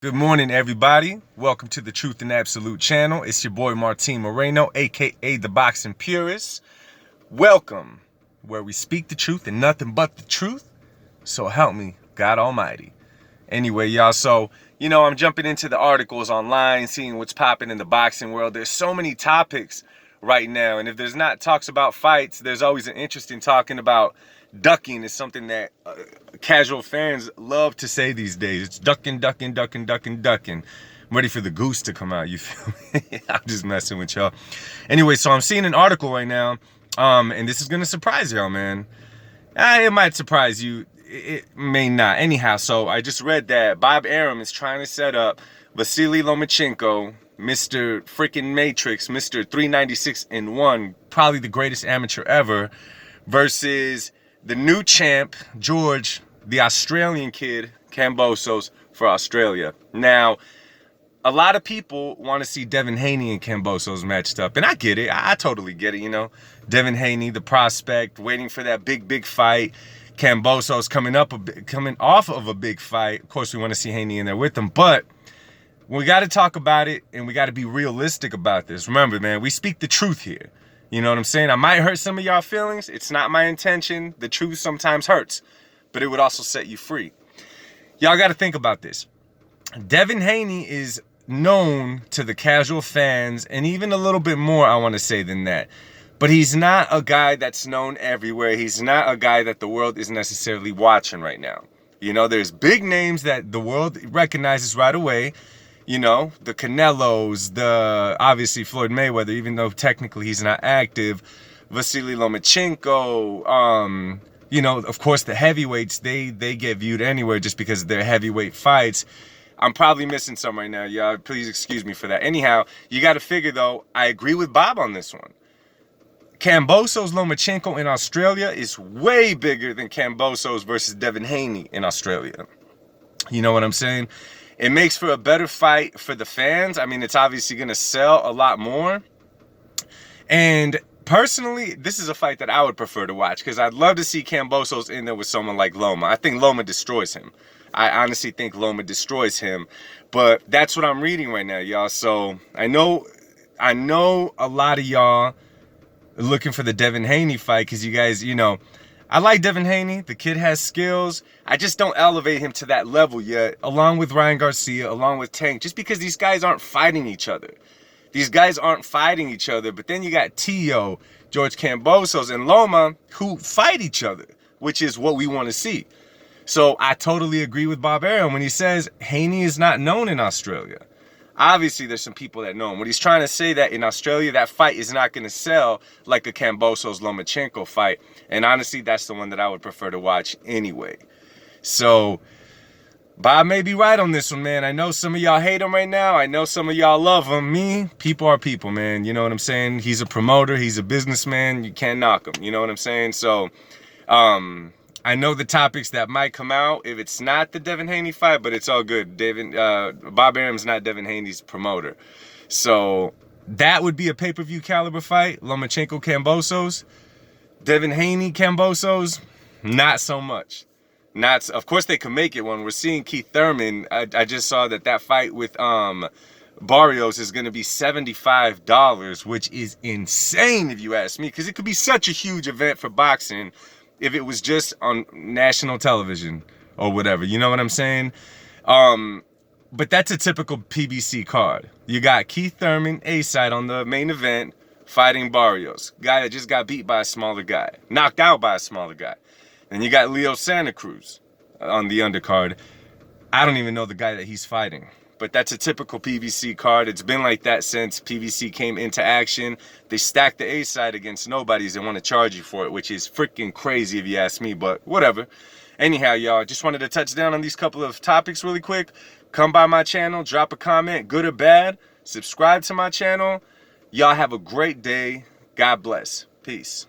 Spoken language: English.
Good morning, everybody. Welcome to the Truth and Absolute channel. It's your boy Martin Moreno, aka the Boxing Purist. Welcome, where we speak the truth and nothing but the truth. So help me, God Almighty. Anyway, y'all, so, I'm jumping into the articles online, seeing what's popping in the boxing world. There's so many topics right now, and if there's not talks about fights, there's always an interest in talking about ducking. Is something that casual fans love to say these days. It's ducking, ducking, ducking, ducking, ducking. I'm ready for the goose to come out, you feel me? I'm just messing with y'all. Anyway, so I'm seeing an article right now, and this is gonna surprise y'all, man. It might surprise you. It may not. Anyhow, so I just read that Bob Arum is trying to set up Vasily Lomachenko, Mr. Freaking Matrix, Mr. 396-1, probably the greatest amateur ever, versus the new champ, George, the Australian kid, Kambosos, for Australia. Now, a lot of people want to see Devin Haney and Kambosos matched up, and I get it. I totally get it, Devin Haney, the prospect, waiting for that big fight. Kambosos coming off of a big fight. Of course, we want to see Haney in there with them, but we got to talk about it, and we got to be realistic about this. Remember, man, we speak the truth here. You know what I'm saying? I might hurt some of y'all feelings. It's not my intention. The truth sometimes hurts, but it would also set you free. Y'all got to think about this. Devin Haney is known to the casual fans, and even a little bit more, I want to say, than that. But he's not a guy that's known everywhere. He's not a guy that the world is necessarily watching right now. There's big names that the world recognizes right away. The Canelos, obviously Floyd Mayweather, even though technically he's not active, Vasily Lomachenko, of course the heavyweights, they get viewed anywhere just because of their heavyweight fights. I'm probably missing some right now, y'all. Please excuse me for that. Anyhow, you got to figure, though, I agree with Bob on this one. Kambosos Lomachenko in Australia is way bigger than Kambosos versus Devin Haney in Australia. You know what I'm saying? It makes for a better fight for the fans. I mean, it's obviously going to sell a lot more. And personally, this is a fight that I would prefer to watch because I'd love to see Kambosos in there with someone like Loma. I think Loma destroys him. I honestly think Loma destroys him. But that's what I'm reading right now, y'all. So I know a lot of y'all are looking for the Devin Haney fight because you guys, I like Devin Haney. The kid has skills. I just don't elevate him to that level yet, along with Ryan Garcia, along with Tank, just because these guys aren't fighting each other. But then you got Tio, George Kambosos, and Loma, who fight each other, which is what we want to see. So I totally agree with Bob Arum when he says Haney is not known in Australia. Obviously, there's some people that know him. What he's trying to say that in Australia, that fight is not going to sell like a Kambosos-Lomachenko fight. And honestly, that's the one that I would prefer to watch anyway. So Bob may be right on this one, man. I know some of y'all hate him right now. I know some of y'all love him. People are people, man. You know what I'm saying? He's a promoter. He's a businessman. You can't knock him. You know what I'm saying? So, I know the topics that might come out if it's not the Devin Haney fight, but it's all good. Bob Arum's not Devin Haney's promoter. So that would be a pay-per-view caliber fight. Lomachenko Kambosos. Devin Haney Kambosos, not so much. Of course they can make it one. We're seeing Keith Thurman. I just saw that fight with Barrios is going to be $75, which is insane if you ask me, because it could be such a huge event for boxing if it was just on national television or whatever. You know what I'm saying? But that's a typical PBC card. You got Keith Thurman, A-side on the main event, fighting Barrios. Guy that just got beat by a smaller guy. Knocked out by a smaller guy. And you got Leo Santa Cruz on the undercard. I don't even know the guy that he's fighting. But that's a typical PBC card. It's been like that since PBC came into action. They stacked the A side against nobodies and want to charge you for it, which is freaking crazy if you ask me, but whatever. Anyhow, y'all, just wanted to touch down on these couple of topics really quick. Come by my channel, drop a comment, good or bad. Subscribe to my channel. Y'all have a great day. God bless. Peace.